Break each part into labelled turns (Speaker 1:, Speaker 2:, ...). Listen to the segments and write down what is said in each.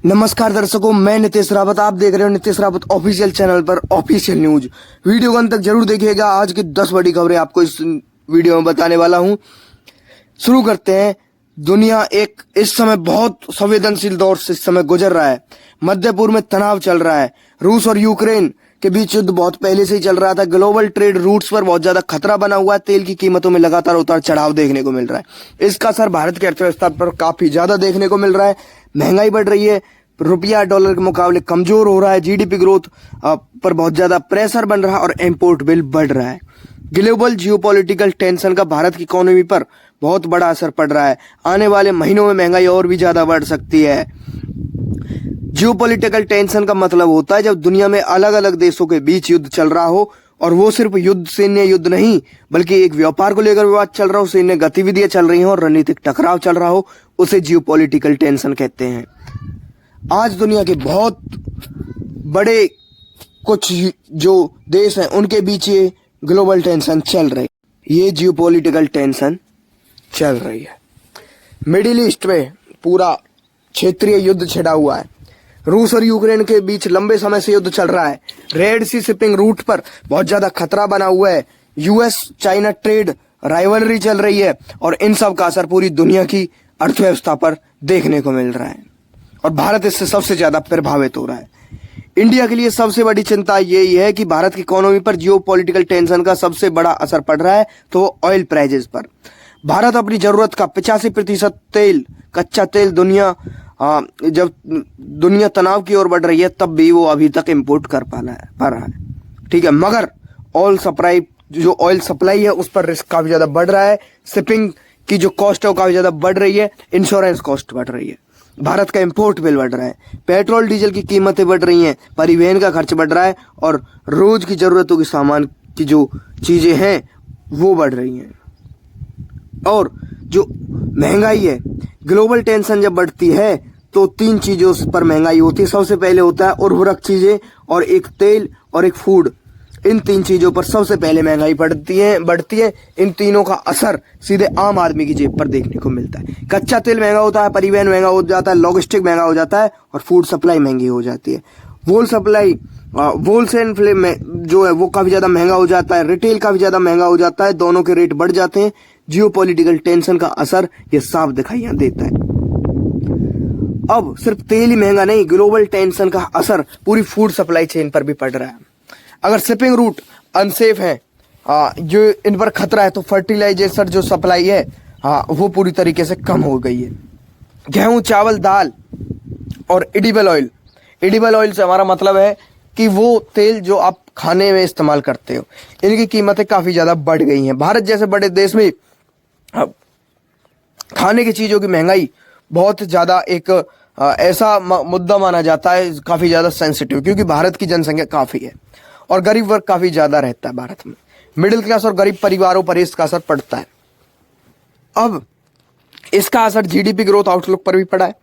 Speaker 1: नमस्कार दर्शकों, मैं नितेश रावत। आप देख रहे हो नितेश रावत ऑफिशियल चैनल पर ऑफिशियल न्यूज। वीडियो को अंत तक जरूर देखिएगा। आज की 10 बड़ी खबरें आपको इस वीडियो में बताने वाला हूं। शुरू करते हैं। दुनिया एक इस समय बहुत संवेदनशील दौर से इस समय गुजर रहा है। मध्य पूर्व में तनाव चल रहा है। रूस और यूक्रेन के बीच युद्ध बहुत पहले से ही चल रहा था। ग्लोबल ट्रेड रूट्स पर बहुत ज्यादा खतरा बना हुआ है। तेल की कीमतों में लगातार उतार चढ़ाव देखने को मिल रहा है। इसका असर भारत की अर्थव्यवस्था पर काफी ज्यादा देखने को मिल रहा है। महंगाई बढ़ रही है। रुपया डॉलर के मुकाबले कमजोर हो रहा है। जीडीपी ग्रोथ पर बहुत ज्यादा प्रेशर बन रहा है और इंपोर्ट बिल बढ़ रहा है। ग्लोबल जियोपॉलिटिकल टेंशन का भारत की इकोनॉमी पर बहुत बड़ा असर पड़ रहा है। आने वाले महीनों में महंगाई और भी ज्यादा बढ़ सकती है। जियोपॉलिटिकल टेंशन का मतलब होता है जब दुनिया में अलग अलग देशों के बीच युद्ध चल रहा हो, और वो सिर्फ युद्ध सैन्य युद्ध नहीं बल्कि एक व्यापार को लेकर विवाद चल रहा हो, सैन्य गतिविधियां चल रही हो और रणनीतिक टकराव चल रहा हो, उसे जियोपॉलिटिकल टेंशन कहते हैं। आज दुनिया के बहुत बड़े कुछ जो देश हैं उनके बीच ये ग्लोबल टेंशन चल रही है। ये जियोपॉलिटिकल टेंशन चल रही है। मिडिल ईस्ट में पूरा क्षेत्रीय युद्ध छिड़ा हुआ है। रूस और यूक्रेन के बीच लंबे समय से युद्ध चल रहा है। रेड सी शिपिंग रूट पर बहुत ज्यादा खतरा बना हुआ है। यूएस चाइना ट्रेड राइवलरी चल रही है और इन सब का असर पूरी दुनिया की अर्थव्यवस्था पर देखने को मिल रहा है और भारत इससे सबसे ज्यादा प्रभावित हो रहा है। इंडिया के लिए सबसे बड़ी चिंता यही है कि भारत की इकोनॉमी पर जियोपॉलिटिकल टेंशन का सबसे बड़ा असर पड़ रहा है तो ऑयल प्राइजेस पर। भारत अपनी जरूरत का 85% तेल, कच्चा तेल जब दुनिया तनाव की ओर बढ़ रही है तब भी वो अभी तक इंपोर्ट कर पा रहा है। ठीक है, मगर ऑयल सप्लाई है उस पर रिस्क काफी ज्यादा बढ़ रहा है। शिपिंग की जो कॉस्ट है वो काफी ज्यादा बढ़ रही है। इंश्योरेंस कॉस्ट बढ़ रही है। भारत का इंपोर्ट बिल बढ़ रहा है। पेट्रोल डीजल की कीमतें बढ़ रही हैं। परिवहन का खर्च बढ़ रहा है और रोज की जरूरतों के सामान की जो चीजें हैं वो बढ़ रही हैं। और जो महंगाई है, ग्लोबल टेंशन जब बढ़ती है तो 3 चीजों पर महंगाई होती है। सबसे पहले होता है उर्वरक चीजें, और एक तेल और एक फूड। इन 3 चीजों पर सबसे पहले महंगाई बढ़ती है। इन तीनों का असर सीधे आम आदमी की जेब पर देखने को मिलता है। कच्चा तेल महंगा होता है, परिवहन महंगा हो जाता है, लॉजिस्टिक महंगा हो जाता है और फूड सप्लाई महंगी हो जाती है। होलसेल में जो है वो काफी ज्यादा महंगा हो जाता है। रिटेल काफी ज्यादा महंगा हो जाता है। दोनों के रेट बढ़ जाते हैं। जियोपॉलिटिकल टेंशन का असर ये साफ दिखाई देता है। अब सिर्फ तेल ही महंगा नहीं, ग्लोबल टेंशन का असर पूरी फूड सप्लाई चेन पर भी पड़ रहा है। अगर शिपिंग रूट अनसेफ है, जो इन पर खतरा है, तो फर्टिलाइजेशन जो सप्लाई है वो पूरी तरीके से कम हो गई है। गेहूं, चावल, दाल और एडिबल ऑयल से हमारा मतलब है कि वो तेल जो आप खाने में इस्तेमाल करते हो, इनकी कीमतें काफी ज्यादा बढ़ गई हैं। भारत जैसे बड़े देश में खाने की चीजों की महंगाई बहुत ज्यादा एक ऐसा मुद्दा माना जाता है, काफी ज्यादा सेंसिटिव, क्योंकि भारत की जनसंख्या काफी है और गरीब वर्ग काफी ज्यादा रहता है भारत में। मिडिल क्लास और गरीब परिवारों पर इसका असर पड़ता है। अब इसका असर जीडीपी ग्रोथ आउटलुक पर भी पड़ा है।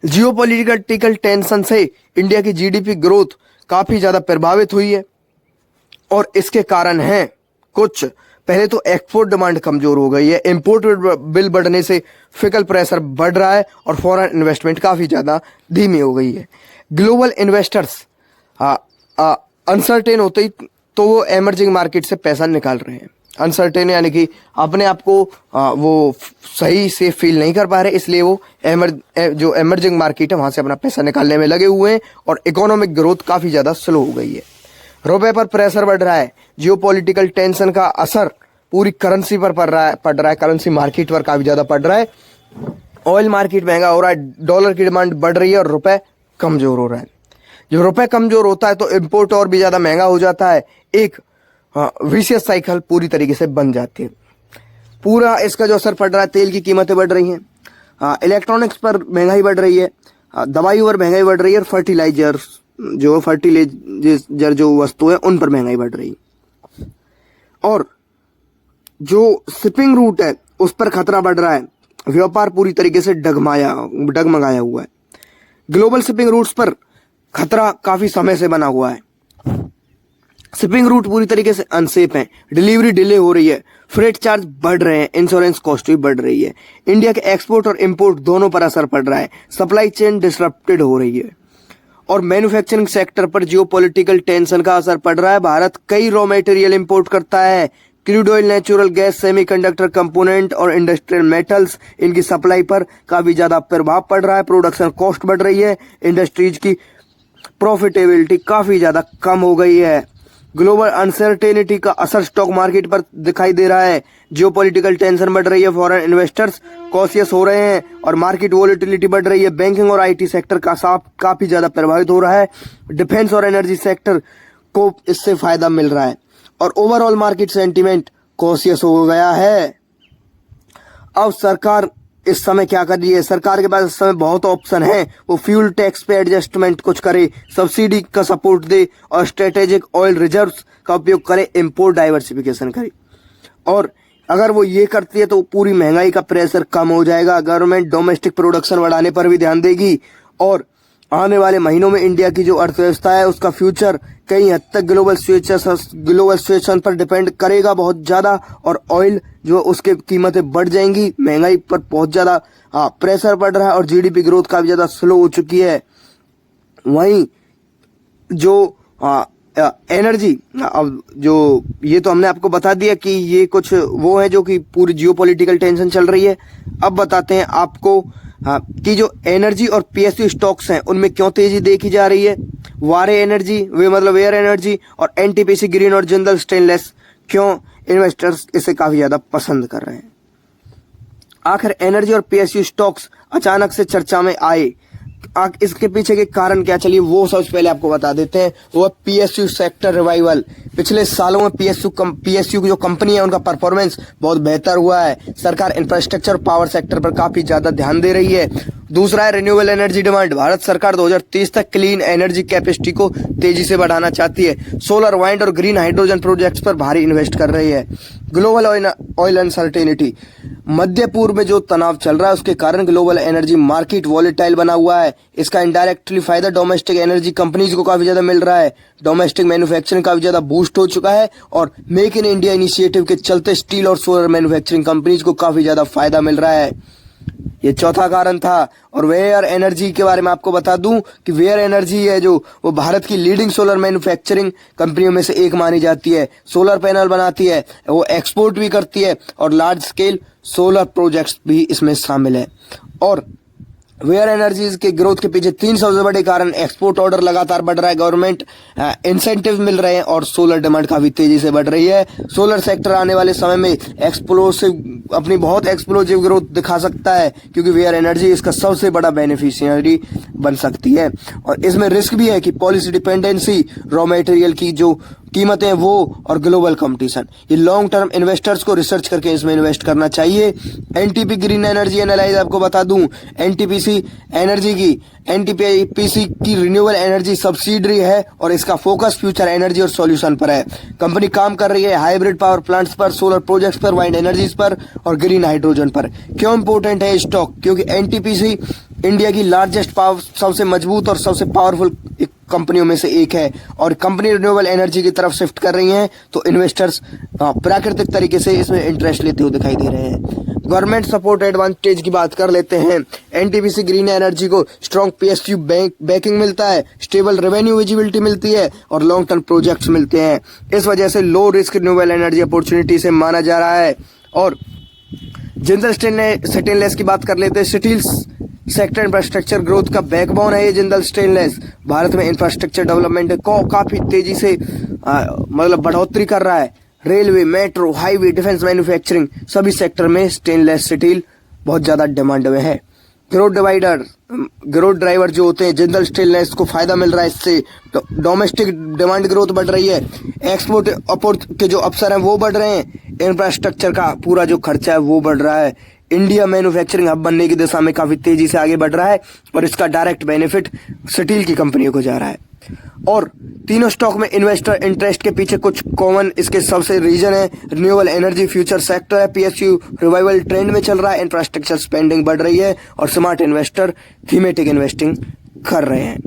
Speaker 1: जियोपॉलिटिकल टेंशन से इंडिया की जीडीपी ग्रोथ काफी ज्यादा प्रभावित हुई है और इसके कारण हैं कुछ। पहले तो एक्सपोर्ट डिमांड कमजोर हो गई है। इंपोर्ट बिल बढ़ने से फिकल प्रेशर बढ़ रहा है और फॉरेन इन्वेस्टमेंट काफी ज्यादा धीमी हो गई है। ग्लोबल इन्वेस्टर्स अनसर्टेन होते ही तो वो एमर्जिंग मार्केट से पैसा निकाल रहे हैं। अनसर्टेन यानी कि अपने आप को वो सही से फील नहीं कर पा रहे, इसलिए वो जो एमर्जिंग मार्केट है वहां से अपना पैसा निकालने में लगे हुए हैं और इकोनॉमिक ग्रोथ काफी ज्यादा स्लो हो गई है। रुपए पर प्रेशर बढ़ रहा है। जियोपॉलिटिकल टेंशन का असर पूरी करेंसी पर पड़ रहा है। करेंसी मार्केट पर काफी ज्यादा पड़ रहा है। ऑयल मार्केट महंगा हो रहा है, डॉलर की डिमांड बढ़ रही है और रुपए कमजोर हो रहा है। जब रुपए कमजोर होता है तो इंपोर्ट और भी ज्यादा महंगा हो जाता है। एक विशियस साइकिल पूरी तरीके से बन जाती है। पूरा इसका जो असर पड़ रहा है, तेल की कीमतें बढ़ रही हैं, इलेक्ट्रॉनिक्स पर महंगाई बढ़ रही है, दवाइयों पर महंगाई बढ़ रही है और फर्टिलाइजर जो वस्तु है उन पर महंगाई बढ़ रही है। और जो शिपिंग रूट है उस पर खतरा बढ़ रहा है। व्यापार पूरी तरीके से डगमगाया हुआ है। ग्लोबल शिपिंग रूट्स पर खतरा काफी समय से बना हुआ है। शिपिंग रूट पूरी तरीके से अनसेफ हैं, डिलीवरी डिले हो रही है, फ्रेट चार्ज बढ़ रहे हैं, इंश्योरेंस कॉस्ट भी बढ़ रही है। इंडिया के एक्सपोर्ट और इंपोर्ट दोनों पर असर पड़ रहा है, सप्लाई चेन डिसरप्टेड हो रही है और मैन्युफैक्चरिंग सेक्टर पर जियोपॉलिटिकल टेंशन का असर पड़ रहा है। भारत कई रॉ मटेरियल इंपोर्ट करता है, crude oil, natural gas, semiconductor component और इंडस्ट्रियल मेटल्स, इनकी सप्लाई पर काफी ज्यादा प्रभाव पड़ रहा है। प्रोडक्शन कॉस्ट बढ़ रही है, इंडस्ट्रीज की प्रॉफिटेबिलिटी काफी ज्यादा कम हो गई है। ग्लोबल अनसर्टेनिटी का असर स्टॉक मार्केट पर दिखाई दे रहा है, जियोपॉलिटिकल टेंशन बढ़ रही है, फॉरेन इन्वेस्टर्स कॉशियस हो रहे हैं और मार्केट वोलेटिलिटी बढ़ रही है। बैंकिंग और आईटी सेक्टर का काफी ज्यादा प्रभावित हो रहा है। डिफेंस और एनर्जी सेक्टर को इससे फायदा मिल रहा है और ओवरऑल मार्केट सेंटीमेंट कॉशियस हो गया है। अब सरकार इस समय क्या कर रही है? सरकार के पास इस समय बहुत ऑप्शन है। वो फ्यूल टैक्स पे एडजस्टमेंट कुछ करे, सब्सिडी का सपोर्ट दे और स्ट्रेटेजिक ऑयल रिजर्व्स का उपयोग करे, इंपोर्ट डाइवर्सिफिकेशन करे। और अगर वो ये करती है तो पूरी महंगाई का प्रेशर कम हो जाएगा। गवर्नमेंट डोमेस्टिक प्रोडक्शन बढ़ाने पर भी ध्यान देगी और आने वाले महीनों में इंडिया की जो अर्थव्यवस्था है उसका फ्यूचर कई हद तक ग्लोबल सिचुएशन पर डिपेंड करेगा बहुत ज्यादा और ऑयल जो उसके कीमतें बढ़ जाएंगी, महंगाई पर बहुत ज्यादा प्रेशर पड़ रहा है और जीडीपी ग्रोथ काफी ज्यादा स्लो हो चुकी है। वहीं जो एनर्जी, अब जो ये तो हमने आपको बता दिया कि ये कुछ वो है जो कि पूरी जियोपॉलिटिकल टेंशन चल रही है। अब बताते हैं आपको कि जो एनर्जी और पीएसयू स्टॉक्स हैं उनमें क्यों तेजी देखी जा रही है। वारे एनर्जी, वे मतलब वेयर एनर्जी और एनटीपीसी ग्रीन और जिंदल स्टेनलेस, क्यों इन्वेस्टर्स इसे काफी ज्यादा पसंद कर रहे हैं। आखिर एनर्जी और पीएसयू स्टॉक्स अचानक से चर्चा में आए, इसके पीछे के कारण क्या चलिए वो सबसे पहले आपको बता देते हैं। वो पीएसयू सेक्टर रिवाइवल। पिछले सालों में पीएसयू की जो कंपनी है उनका परफॉर्मेंस बहुत बेहतर हुआ है। सरकार इंफ्रास्ट्रक्चर पावर सेक्टर पर काफी ज्यादा ध्यान दे रही है। दूसरा है रिन्यूएबल एनर्जी डिमांड। भारत सरकार 2030 तक क्लीन एनर्जी कैपेसिटी को तेजी से बढ़ाना चाहती है। सोलर, वाइंड और ग्रीन हाइड्रोजन प्रोजेक्ट्स पर भारी इन्वेस्ट कर रही है। Global oil uncertainty. मध्य पूर्व में जो तनाव चल रहा है उसके कारण ग्लोबल एनर्जी मार्केट वॉलेटाइल बना हुआ है। इसका इनडायरेक्टली फायदा डोमेस्टिक एनर्जी कंपनीज को काफी ज्यादा मिल रहा है। डोमेस्टिक मैन्युफैक्चरिंग काफी ज्यादा बूस्ट हो चुका है और मेक इन इंडिया इनिशिएटिव के चलते स्टील और सोलर मैन्युफैक्चरिंग कंपनीज को काफी ज्यादा फायदा मिल रहा है। ये चौथा कारण था। और वेयर एनर्जी के बारे में आपको बता दूं कि वेयर एनर्जी है जो वो भारत की लीडिंग सोलर मैन्युफैक्चरिंग कंपनियों में से एक मानी जाती है। सोलर पैनल बनाती है, वो एक्सपोर्ट भी करती है और लार्ज स्केल सोलर प्रोजेक्ट्स भी इसमें शामिल है। और वेयर एनर्जीज के ग्रोथ के पीछे 3 सबसे बड़े कारण, एक्सपोर्ट ऑर्डर लगातार बढ़ रहा है, गवर्नमेंट इंसेंटिव मिल रहे हैं और सोलर डिमांड काफी तेजी से बढ़ रही है। सोलर सेक्टर आने वाले समय में अपनी बहुत एक्सप्लोसिव ग्रोथ दिखा सकता है क्योंकि वेयर एनर्जी इसका सबसे बड़ा बेनिफिशियरी बन सकती है। और इसमें रिस्क भी है कि पॉलिसी डिपेंडेंसी, रॉ मटेरियल की जो कीमतें वो और ग्लोबल कंपटीशन। ये लॉन्ग टर्म इन्वेस्टर्स को रिसर्च करके इसमें इन्वेस्ट करना चाहिए। एनटीपी ग्रीन एनर्जी एनालाइज आपको बता दूं, एनटीपीसी की रिन्यूएबल एनर्जी सब्सिडरी है और इसका फोकस फ्यूचर एनर्जी और सॉल्यूशन पर है। कंपनी काम कर रही है हाइब्रिड पावर प्लांट्स पर, सोलर प्रोजेक्ट्स पर, वाइंड एनर्जीज पर और ग्रीन हाइड्रोजन पर। क्यों इंपोर्टेंट है स्टॉक? क्योंकि एनटीपीसी इंडिया की लार्जेस्ट सबसे मजबूत और सबसे पावरफुल कंपनियों में से एक है और कंपनी रिन्यूएबल एनर्जी की तरफ शिफ्ट कर रही हैं तो इन्वेस्टर्स प्राकृतिक तरीके से इसमें इंटरेस्ट लेते हुए दिखाई दे रहे हैं। गवर्नमेंट सपोर्ट एडवांटेज की बात कर लेते हैं। एनटीपीसी ग्रीन एनर्जी को स्ट्रॉन्ग पीएसयू बैकिंग मिलता है, स्टेबल रेवेन्यू विजिबिलिटी मिलती है और लॉन्ग टर्म प्रोजेक्ट्स मिलते हैं। इस वजह से low risk renewable energy opportunity से माना जा रहा है। और जिंदल स्टेनलेस की बात कर लेते हैं। स्टील सेक्टर इंफ्रास्ट्रक्चर ग्रोथ का बैकबोन है ये जिंदल स्टेनलेस। भारत में इंफ्रास्ट्रक्चर डेवलपमेंट को काफी तेजी से मतलब बढ़ोतरी कर रहा है। Railway, metro, highway, defence manufacturing सभी सेक्टर में स्टेनलेस स्टील बहुत ज्यादा डिमांड में है। ग्रोथ ड्राइवर जो होते हैं जिंदल स्टेनलेस को फायदा मिल रहा है इससे। डोमेस्टिक डिमांड ग्रोथ बढ़ रही है, एक्सपोर्ट के जो अवसर हैं वो बढ़ रहे हैं, इंफ्रास्ट्रक्चर का पूरा जो खर्चा है वो बढ़ रहा है। इंडिया मैन्युफैक्चरिंग हब बनने की दिशा में काफी तेजी से आगे बढ़ रहा है और इसका डायरेक्ट बेनिफिट स्टील की कंपनियों को जा रहा है। और तीनों स्टॉक में इन्वेस्टर इंटरेस्ट के पीछे कुछ कॉमन इसके सबसे रीजन है। रिन्यूएबल एनर्जी फ्यूचर सेक्टर है, पीएसयू रिवाइवल ट्रेंड में चल रहा है, इंफ्रास्ट्रक्चर स्पेंडिंग बढ़ रही है और स्मार्ट इन्वेस्टर थीमेटिक इन्वेस्टिंग कर रहे हैं।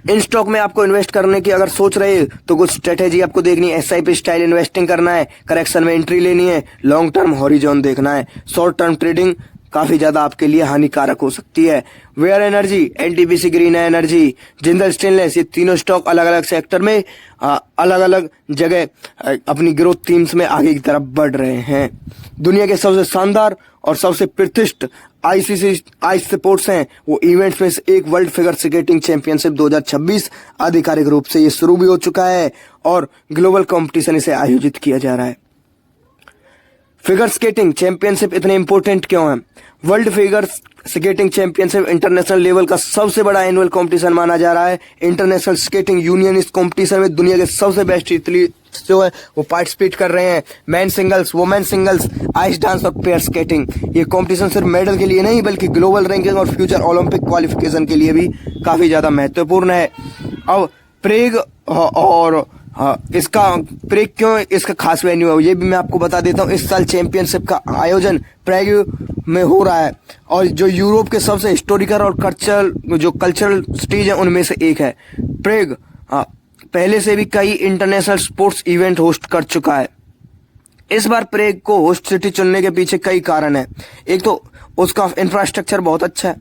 Speaker 1: इन स्टॉक में आपको इन्वेस्ट करने की अगर सोच रहे हैं तो कुछ स्ट्रेटेजी आपको देखनी है। एसआईपी स्टाइल इन्वेस्टिंग करना है, करेक्शन में एंट्री लेनी है, लॉन्ग टर्म हॉरिजॉन देखना है। शॉर्ट टर्म ट्रेडिंग काफी ज्यादा आपके लिए हानिकारक हो सकती है। Waaree energy, NTPC green energy, Jindal stainless, ये तीनों स्टॉक अलग अलग सेक्टर में अलग अलग जगह अपनी ग्रोथ थीम्स में आगे की तरफ बढ़ रहे हैं। दुनिया के सबसे शानदार और सबसे प्रतिष्ठित आईसीसी आइस स्पोर्ट्स हैं वो इवेंट्स में से एक वर्ल्ड फिगर स्केटिंग चैंपियनशिप 2026 आधिकारिक रूप से ये शुरू भी हो चुका है और ग्लोबल कंपटीशन इसे आयोजित किया जा रहा है। फिगर स्केटिंग चैंपियनशिप इतने इंपॉर्टेंट क्यों है? World figure skating championship international level का सबसे बड़ा एनुअल कंपटीशन माना जा रहा है। इंटरनेशनल स्केटिंग यूनियन इस कंपटीशन में दुनिया के सबसे बेस्ट एथलीट्स जो है वो पार्टिसिपेट कर रहे हैं। Man singles, women singles, ice dance और पेयर स्केटिंग। ये कंपटीशन सिर्फ मेडल के लिए नहीं बल्कि ग्लोबल रैंकिंग और फ्यूचर ओलंपिक क्वालिफिकेशन के लिए भी काफी ज्यादा महत्वपूर्ण है। अब प्रेग और इसका प्रेग क्यों इसका खास वेन्यू है ये भी मैं आपको बता देता हूँ। इस साल चैंपियनशिप का आयोजन प्रेग में हो रहा है और जो यूरोप के सबसे हिस्टोरिकल और कल्चरल सिटीज है उनमें से एक है। प्रेग पहले से भी कई इंटरनेशनल स्पोर्ट्स इवेंट होस्ट कर चुका है। इस बार प्रेग को होस्ट सिटी चुनने के पीछे कई कारण है। एक तो उसका इंफ्रास्ट्रक्चर बहुत अच्छा है,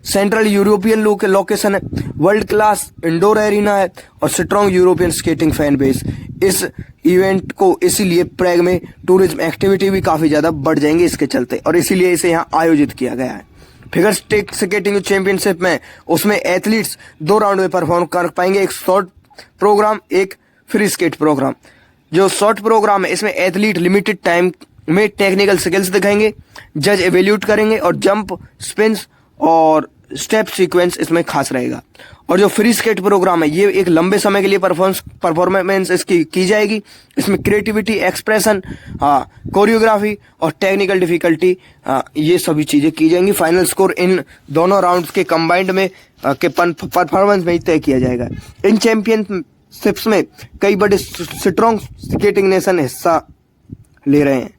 Speaker 1: सेंट्रल यूरोपियन लोकेशन है, वर्ल्ड क्लास इंडोर एरिना है और strong European skating fan base. इस इवेंट को इसीलिए प्रेग में टूरिज्म एक्टिविटी भी काफी ज्यादा बढ़ जाएंगे इसके चलते और इसीलिए इसे यहाँ आयोजित किया गया है। फिगर स्केटिंग चैंपियनशिप में उसमें एथलीट्स 2 राउंड में परफॉर्म कर पाएंगे, एक शॉर्ट प्रोग्राम, एक फ्री स्केट प्रोग्राम। जो शॉर्ट प्रोग्राम है इसमें एथलीट लिमिटेड टाइम में टेक्निकल स्किल्स दिखाएंगे, जज एवेल्यूट करेंगे और जंप, स्पिन्स और स्टेप सीक्वेंस इसमें खास रहेगा। और जो फ्री स्केट प्रोग्राम है ये एक लंबे समय के लिए परफॉर्मेंस इसकी की जाएगी। इसमें क्रिएटिविटी, एक्सप्रेशन, कोरियोग्राफी और टेक्निकल डिफिकल्टी ये सभी चीजें की जाएंगी। फाइनल स्कोर इन दोनों राउंड्स के कंबाइंड में के परफॉर्मेंस में ही तय किया जाएगा। इन चैंपियनशिप्स में कई बड़े स्ट्रॉन्ग स्केटिंग नेशन हिस्सा ले रहे हैं।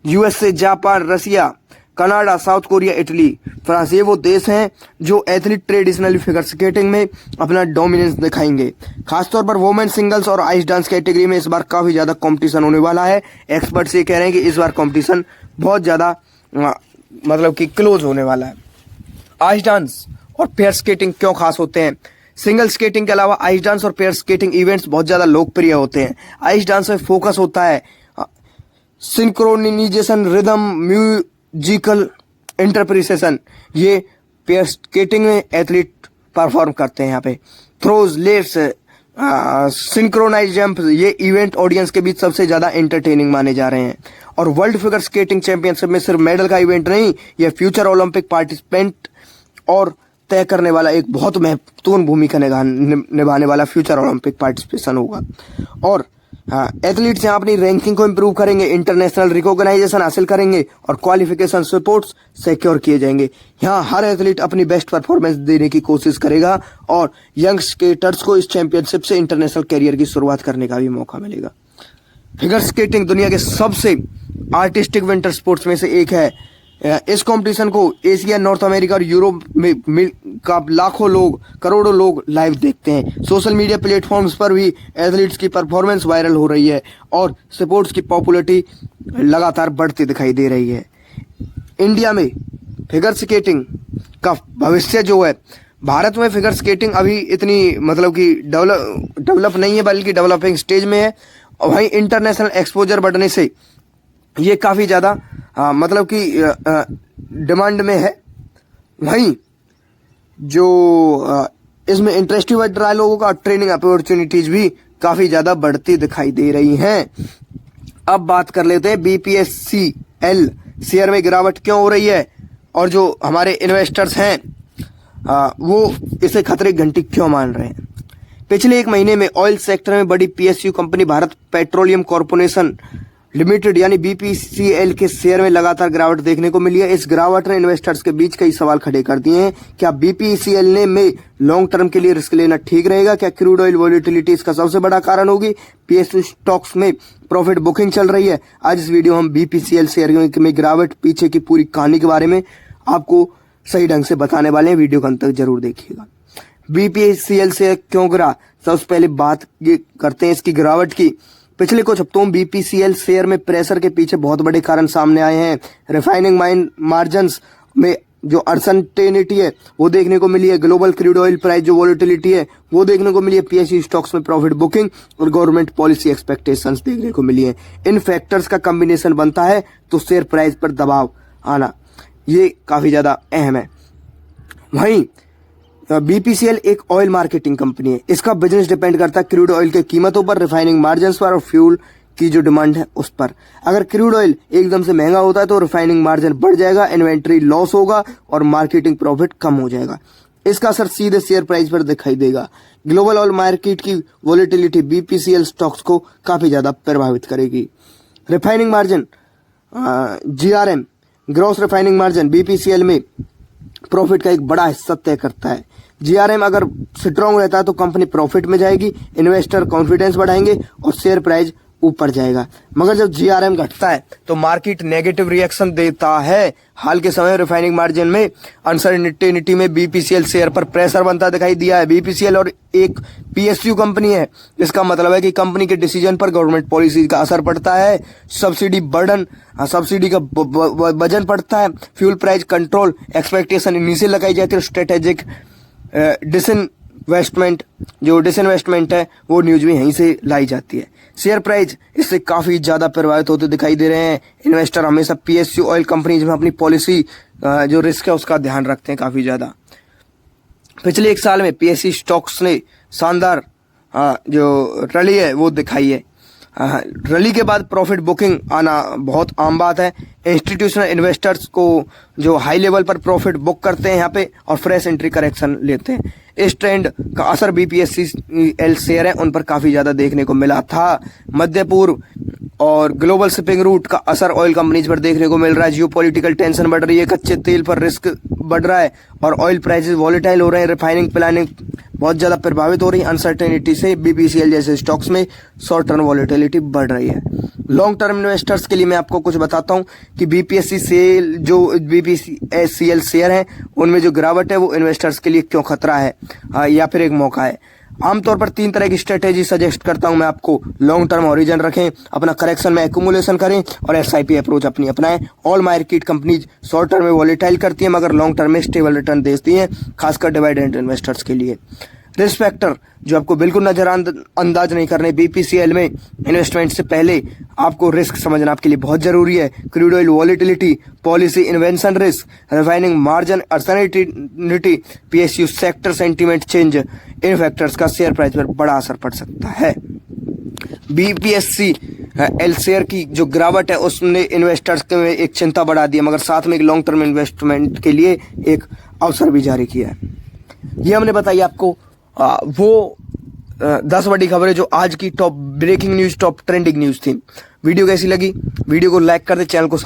Speaker 1: USA, Japan, Russia, Canada, South Korea, Italy, France, ये वो देश हैं जो एथलीट ट्रेडिशनली फिगर स्केटिंग में अपना डोमिनेंस दिखाएंगे। खासतौर पर वुमेन सिंगल्स और आइस डांस कैटेगरी में इस बार काफी ज्यादा कंपटीशन होने वाला है। एक्सपर्ट्स ये कह रहे हैं कि इस बार कंपटीशन बहुत ज्यादा मतलब कि क्लोज होने वाला है। आइस डांस और पेयर स्केटिंग क्यों खास होते हैं? सिंगल स्केटिंग के अलावा आइस डांस और पेयर स्केटिंग इवेंट्स बहुत ज्यादा लोकप्रिय होते हैं। आइस डांस में फोकस होता है सिंक्रोनाइजेशन, रिदम, म्यूजिकल इंटरप्रिटेशन। ये पेयर स्केटिंग में एथलीट परफॉर्म करते हैं। यहाँ पे थ्रोज, लेफ्ट, सिंक्रोनाइज जंप, ये इवेंट ऑडियंस के बीच सबसे ज्यादा एंटरटेनिंग माने जा रहे हैं। और वर्ल्ड फिगर स्केटिंग चैंपियनशिप में सिर्फ मेडल का इवेंट नहीं, यह फ्यूचर ओलंपिक पार्टिसिपेंट और तय करने वाला एक बहुत महत्वपूर्ण भूमिका निभाने वाला फ्यूचर ओलंपिक पार्टिसिपेशन होगा। और एथलीट्स यहाँ अपनी रैंकिंग को इंप्रूव करेंगे, इंटरनेशनल रिकॉग्नाइजेशन हासिल करेंगे और क्वालिफिकेशन सपोर्ट्स सिक्योर किए जाएंगे। यहाँ हर एथलीट अपनी बेस्ट परफॉर्मेंस देने की कोशिश करेगा और यंग स्केटर्स को इस चैंपियनशिप से इंटरनेशनल करियर की शुरुआत करने का भी मौका मिलेगा। फिगर स्केटिंग दुनिया के सबसे आर्टिस्टिक विंटर स्पोर्ट्स में से एक है। इस कंपटीशन को एशिया, नॉर्थ अमेरिका और यूरोप में का लाखों लोग, करोड़ों लोग लाइव देखते हैं। सोशल मीडिया प्लेटफॉर्म्स पर भी एथलीट्स की परफॉर्मेंस वायरल हो रही है और स्पोर्ट्स की पॉपुलैरिटी लगातार बढ़ती दिखाई दे रही है। इंडिया में फिगर स्केटिंग का भविष्य जो है, भारत में फिगर स्केटिंग अभी इतनी मतलब कि डेवलप नहीं है बल्कि डेवलपिंग स्टेज में है। और वहीं इंटरनेशनल एक्सपोजर बढ़ने से ये काफ़ी ज़्यादा मतलब कि डिमांड में है। वहीं जो इसमें इंटरेस्ट बढ़ रहा है लोगों का, ट्रेनिंग अपॉर्चुनिटीज भी काफ़ी ज़्यादा बढ़ती दिखाई दे रही हैं। अब बात कर लेते हैं BPSCL शेयर में गिरावट क्यों हो रही है और जो हमारे इन्वेस्टर्स हैं वो इसे खतरे की घंटी क्यों मान रहे हैं। पिछले एक महीने में ऑयल सेक्टर में बड़ी PSU company Bharat petroleum corporation limited यानी BPCL के शेयर में लगातार गिरावट देखने को मिली है। इस गिरावट ने इन्वेस्टर्स के बीच कई सवाल खड़े कर दिए हैं। क्या BPCL में लॉन्ग टर्म के लिए रिस्क लेना ठीक रहेगा? क्या क्रूड ऑयल वॉलिटिलिटी इसका सबसे बड़ा कारण होगी? PSU स्टॉक्स में प्रॉफिट बुकिंग चल रही है। आज इस वीडियो हम BPCL शेयर में गिरावट पीछे की पूरी कहानी के बारे में आपको सही ढंग से बताने वाले हैं। वीडियो को अंत तक जरूर देखिएगा। बीपीसीएल से क्यों गिरा, सबसे पहले बात करते हैं इसकी गिरावट की। पिछले कुछ हफ्तों में बीपीसीएल शेयर में प्रेशर के पीछे बहुत बड़े कारण सामने आए हैं। रिफाइनिंग मार्जिन्स में जो अनसर्टेनिटी है वो देखने को मिली है, ग्लोबल क्रूड ऑयल प्राइस जो वोलेटिलिटी है वो देखने को मिली है, पीएसयू स्टॉक्स में प्रॉफिट बुकिंग और गवर्नमेंट पॉलिसी एक्सपेक्टेशंस देखने को मिली है। इन फैक्टर्स का कॉम्बिनेशन बनता है तो शेयर प्राइस पर दबाव आना, ये काफी ज्यादा अहम है। वहीं बीपीसीएल एक ऑयल मार्केटिंग कंपनी है, इसका बिजनेस डिपेंड करता है क्रूड ऑयल की कीमतों पर, रिफाइनिंग मार्जिन्स पर और फ्यूल की जो डिमांड है उस पर। अगर क्रूड ऑयल एकदम से महंगा होता है तो रिफाइनिंग मार्जिन बढ़ जाएगा, इन्वेंट्री लॉस होगा और मार्केटिंग प्रॉफिट कम हो जाएगा। इसका असर सीधे शेयर प्राइस पर दिखाई देगा। ग्लोबल ऑयल मार्केट की वोलेटिलिटी बीपीसीएल स्टॉक्स को काफी ज्यादा प्रभावित करेगी। Refining margin GRM gross refining margin BPCL में प्रॉफिट का एक बड़ा हिस्सा तय करता है। जीआरएम अगर स्ट्रांग रहता है तो कंपनी प्रॉफिट में जाएगी, इन्वेस्टर कॉन्फिडेंस बढ़ाएंगे और शेयर प्राइस ऊपर जाएगा। मगर जब जीआरएम घटता है तो मार्केट नेगेटिव रिएक्शन देता है। हाल के समय रिफाइनिंग मार्जिन में अनसर्टेनिटी में बीपीसीएल शेयर पर प्रेशर बनता दिखाई दिया है। बीपीसीएल और एक पीएसयू कंपनी है, इसका मतलब है कि कंपनी के डिसीजन पर गवर्नमेंट पॉलिसी का असर पड़ता है, सब्सिडी का वजन पड़ता है, फ्यूल प्राइस कंट्रोल एक्सपेक्टेशन इन्हीं से लगाई जाती है, स्ट्रेटेजिक डिसइन्वेस्टमेंट है वो न्यूज में यहीं से लाई जाती है। शेयर प्राइस इससे काफी ज्यादा प्रभावित होते दिखाई दे रहे हैं। इन्वेस्टर हमेशा पीएसयू ऑयल कंपनीज में अपनी पॉलिसी जो रिस्क है उसका ध्यान रखते हैं काफी ज्यादा। पिछले एक साल में पीएसयू स्टॉक्स ने शानदार जो रैली है वो दिखाई है। रैली के बाद प्रॉफिट बुकिंग आना बहुत आम बात है। इंस्टीट्यूशनल इन्वेस्टर्स को जो हाई लेवल पर प्रॉफिट बुक करते हैं यहाँ पे और फ्रेश एंट्री करेक्शन लेते हैं। इस ट्रेंड का असर बीपीसीएल शेयर है उन पर काफी ज्यादा देखने को मिला था। मध्य पूर्व और ग्लोबल शिपिंग रूट का असर ऑयल कंपनीज पर देखने को मिल रहा है। जियोपॉलिटिकल टेंशन बढ़ रही है, कच्चे तेल पर रिस्क बढ़ रहा है और ऑयल प्राइसेस वॉलेटाइल हो रहे हैं। रिफाइनिंग प्लानिंग बहुत ज्यादा प्रभावित हो रही है। अनसर्टेनिटी से बीपीसीएल जैसे स्टॉक्स में शॉर्ट टर्म वॉलेटिलिटी बढ़ रही है। लॉन्ग टर्म इन्वेस्टर्स के लिए मैं आपको कुछ बताता हूं कि बीपीसीएल शेयर है उनमें जो गिरावट है वो इन्वेस्टर्स के लिए क्यों खतरा है या फिर एक मौका है। आमतौर पर 3 तरह की स्ट्रेटेजी सजेस्ट करता हूं मैं आपको। लॉन्ग टर्म ओरिजिन रखें, अपना करेक्शन में एक्यूमुलेशन करें और एसआईपी अप्रोच अपनी अपनाएं। All market companies short term में वॉलेटाइल करती हैं मगर लॉन्ग टर्म में स्टेबल रिटर्न देती हैं, खासकर डिविडेंड इन्वेस्टर्स के लिए। रिस्क फैक्टर जो आपको बिल्कुल नजरअंदाज नहीं करने, बीपीसीएल में इन्वेस्टमेंट से पहले आपको रिस्क समझना आपके लिए बहुत जरूरी है। Crude oil volatility, policy invention risk, refining margin uncertainty, PSU sector sentiment change, इन फैक्टर्स का शेयर प्राइस पर बड़ा असर पड़ सकता है। बीपीसीएल शेयर की जो गिरावट है उसने इन्वेस्टर्स के में एक चिंता बढ़ा दी है मगर साथ में एक लॉन्ग टर्म इन्वेस्टमेंट के लिए एक अवसर भी जारी किया है। ये हमने बताई आपको वो 10 बड़ी खबरें जो आज की top breaking news, top trending news थी। वीडियो कैसी लगी? वीडियो को लाइक कर दे, चैनल को